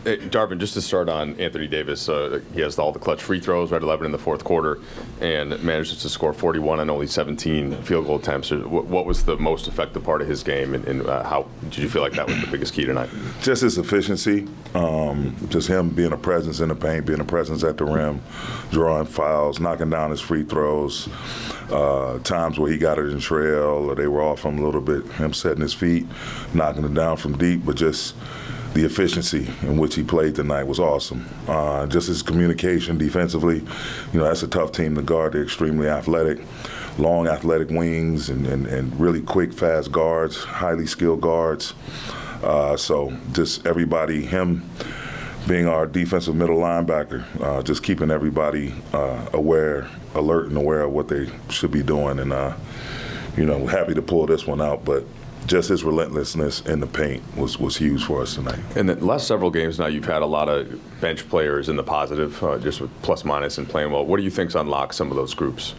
Hey, Darvin, just to start on Anthony Davis, he has all the clutch free throws, right, 11 in the fourth quarter, and manages to score 41 on only 17 field goal attempts. What was the most effective part of his game, and how did you feel like that was the biggest key tonight? Just his efficiency, just him being a presence in the paint, being a presence at the rim, drawing fouls, knocking down his free throws, times where he got it in trail or they were off him a little bit, him setting his feet, knocking it down from deep, but just the efficiency in which he played tonight was awesome. Just his communication defensively, that's a tough team to guard. They're extremely athletic, long athletic wings and really quick, fast guards, highly skilled guards. So just everybody, him being our defensive middle linebacker, just keeping everybody alert and aware of what they should be doing. And, happy to pull this one out, but just his relentlessness in the paint was huge for us tonight. In the last several games now, you've had a lot of bench players in the positive, just with plus minus and playing well. What do you think's unlocked some of those groups?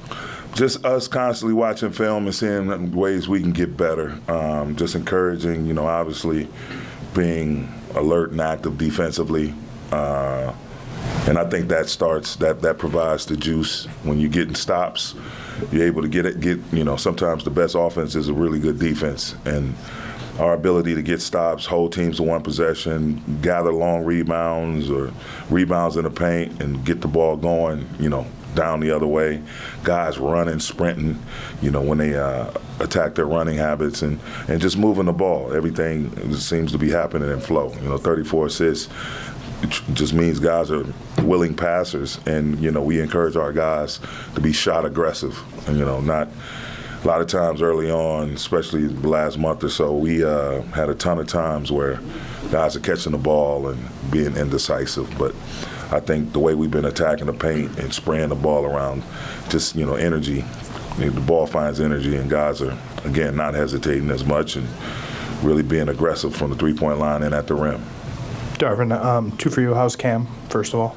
Just us constantly watching film and seeing ways we can get better. Just encouraging, obviously being alert and active defensively. And I think that provides the juice when you're getting stops. You're able to get sometimes the best offense is a really good defense. And our ability to get stops, hold teams to one possession, gather long rebounds or rebounds in the paint and get the ball going, down the other way. Guys running, sprinting, when they attack their running habits and just moving the ball. Everything seems to be happening in flow. 34 assists. It just means guys are willing passers, and we encourage our guys to be shot aggressive. And not a lot of times early on, especially the last month or so, we had a ton of times where guys are catching the ball and being indecisive. But I think the way we've been attacking the paint and spraying the ball around, just energy. The ball finds energy, and guys are again not hesitating as much and really being aggressive from the three-point line and at the rim. Darvin, two for you. How's Cam, first of all?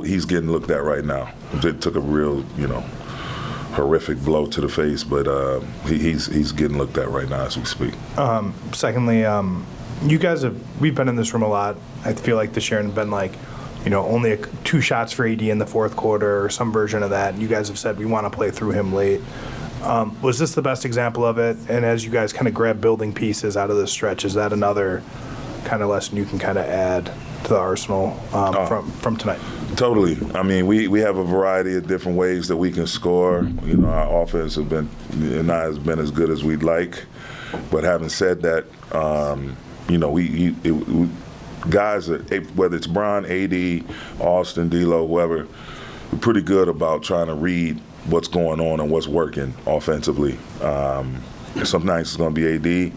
He's getting looked at right now. It took a real, horrific blow to the face, but he's getting looked at right now as we speak. Secondly, you guys we've been in this room a lot. I feel like this year and been like, only 2 shots for AD in the fourth quarter or some version of that. And you guys have said we want to play through him late. Was this the best example of it? And as you guys kind of grab building pieces out of this stretch, is that another kind of lesson you can kind of add to the arsenal from tonight? Totally. I mean, we have a variety of different ways that we can score. Our offense has been not has been as good as we'd like. But having said that, guys, whether it's Bron, AD, Austin, D'Lo, whoever, we're pretty good about trying to read what's going on and what's working offensively. Some nights it's going to be AD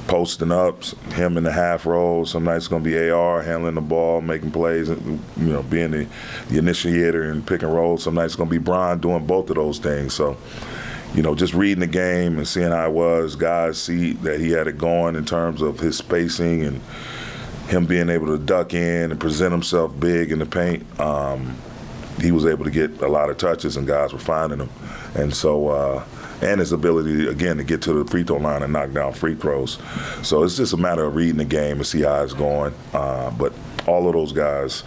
posting up, him in the half roll. Some nights it's going to be AR handling the ball, making plays, being the initiator and pick and roll. Some nights it's going to be Bron doing both of those things. So, just reading the game and seeing how it was, guys see that he had it going in terms of his spacing and him being able to duck in and present himself big in the paint. He was able to get a lot of touches, and guys were finding him. And so, and his ability, again, to get to the free throw line and knock down free throws. So it's just a matter of reading the game and see how it's going. But all of those guys,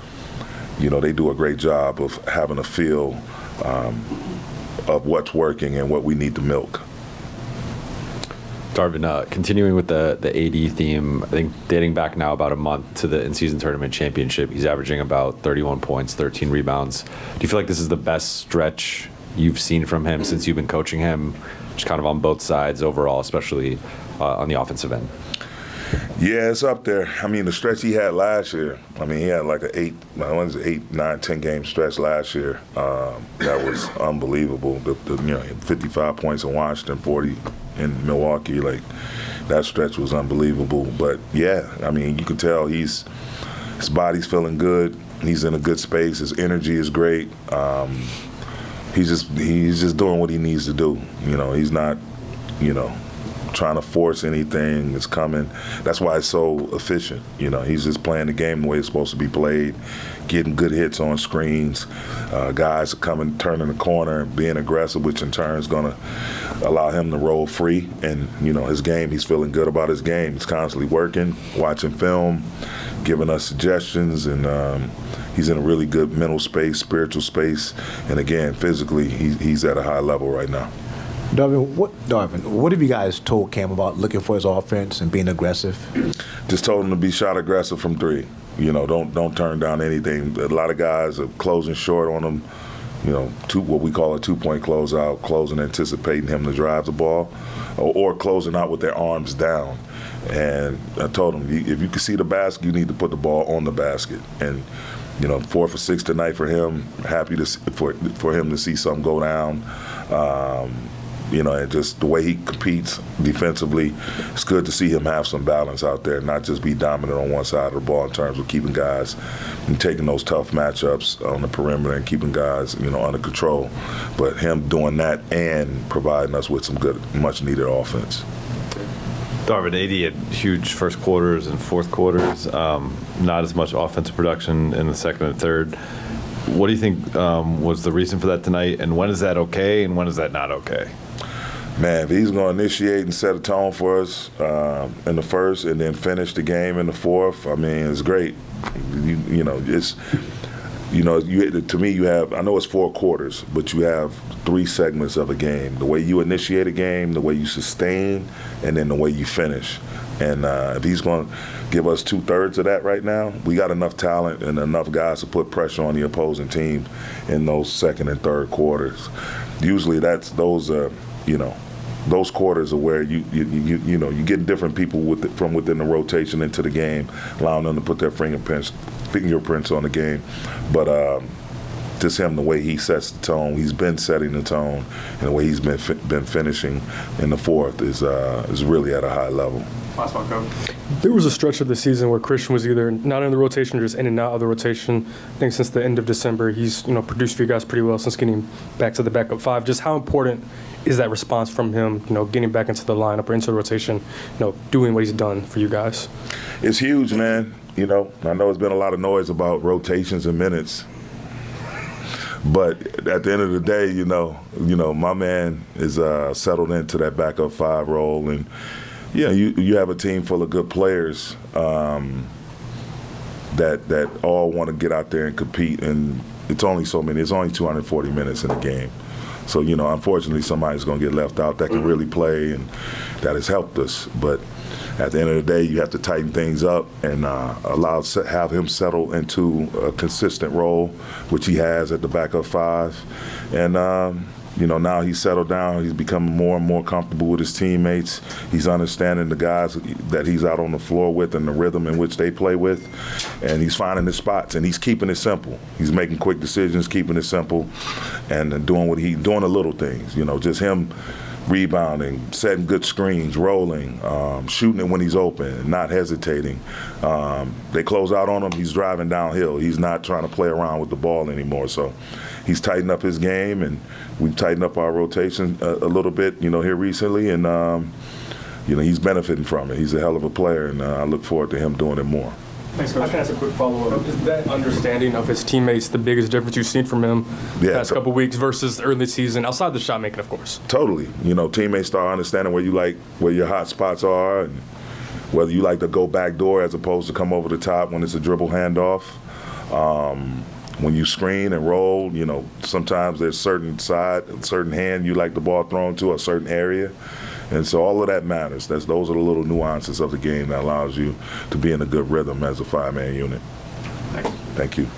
they do a great job of having a feel of what's working and what we need to milk. Darvin, continuing with the AD theme, I think dating back now about a month to the in-season tournament championship, he's averaging about 31 points, 13 rebounds. Do you feel like this is the best stretch you've seen from him since you've been coaching him, just kind of on both sides overall, especially on the offensive end? Yeah, it's up there. I mean, the stretch he had last year, he had like an 8, 9, 10 game stretch last year. That was unbelievable. 55 points in Washington, 40 in Milwaukee. Like, that stretch was unbelievable. But yeah, you can tell his body's feeling good. He's in a good space. His energy is great. He's just doing what he needs to do. He's not, trying to force anything. It's coming. That's why it's so efficient. He's just playing the game the way it's supposed to be played, getting good hits on screens. Guys are coming, turning the corner, and being aggressive, which in turn is going to allow him to roll free. And, his game, he's feeling good about his game. He's constantly working, watching film, giving us suggestions, and he's in a really good mental space, spiritual space, and again, physically, he's at a high level right now. Darvin, what have you guys told Cam about looking for his offense and being aggressive? Just told him to be shot aggressive from three. Don't turn down anything. A lot of guys are closing short on him. What we call a two-point closeout, closing, anticipating him to drive the ball, or closing out with their arms down. And I told him, if you can see the basket, you need to put the ball on the basket. And 4 for 6 tonight for him. Happy for him to see something go down. And just the way he competes defensively, it's good to see him have some balance out there, not just be dominant on one side of the ball in terms of keeping guys and taking those tough matchups on the perimeter and keeping guys, under control. But him doing that and providing us with some good, much-needed offense. Darvin, AD had huge first quarters and fourth quarters, not as much offensive production in the second and third. What do you think was the reason for that tonight, and when is that okay and when is that not okay? Man, if he's going to initiate and set a tone for us in the first and then finish the game in the fourth, I mean, it's great. To me, you have, I know it's 4 quarters, but you have 3 segments of a game. The way you initiate a game, the way you sustain, and then the way you finish. And if he's going to give us 2/3 of that right now, we got enough talent and enough guys to put pressure on the opposing team in those second and third quarters. Usually those quarters are where you get different people from within the rotation into the game, allowing them to put their fingerprints on the game. But just him, the way he sets the tone, he's been setting the tone, and the way he's been finishing in the fourth is really at a high level. There was a stretch of the season where Christian was either not in the rotation or just in and out of the rotation. I think since the end of December, he's produced for you guys pretty well since getting back to the backup 5. Just how important is that response from him, getting back into the lineup or into the rotation, doing what he's done for you guys? It's huge, man. I know there's been a lot of noise about rotations and minutes. But at the end of the day, my man is settled into that backup 5 role, and you have a team full of good players that all want to get out there and compete, and it's only so many. It's only 240 minutes in a game. So, unfortunately, somebody's going to get left out that can really play, and that has helped us. But at the end of the day, you have to tighten things up and have him settle into a consistent role, which he has at the backup 5. And, now he's settled down. He's becoming more and more comfortable with his teammates. He's understanding the guys that he's out on the floor with and the rhythm in which they play with. And he's finding his spots, and he's keeping it simple. He's making quick decisions, keeping it simple, and doing the little things. Just him rebounding, setting good screens, rolling, shooting it when he's open, not hesitating. They close out on him, he's driving downhill. He's not trying to play around with the ball anymore. So he's tightened up his game, and we've tightened up our rotation a little bit, here recently, and he's benefiting from it. He's a hell of a player, and I look forward to him doing it more. Thanks, Coach. I can ask a quick follow-up. Is that understanding of his teammates the biggest difference you've seen from him the past couple of weeks versus early season, outside the shot making, of course? Totally. Teammates start understanding where your hot spots are, and whether you like to go back door as opposed to come over the top when it's a dribble handoff. When you screen and roll, sometimes there's certain hand you like the ball thrown to, a certain area. And so all of that matters. Those are the little nuances of the game that allows you to be in a good rhythm as a 5-man unit. Thank you.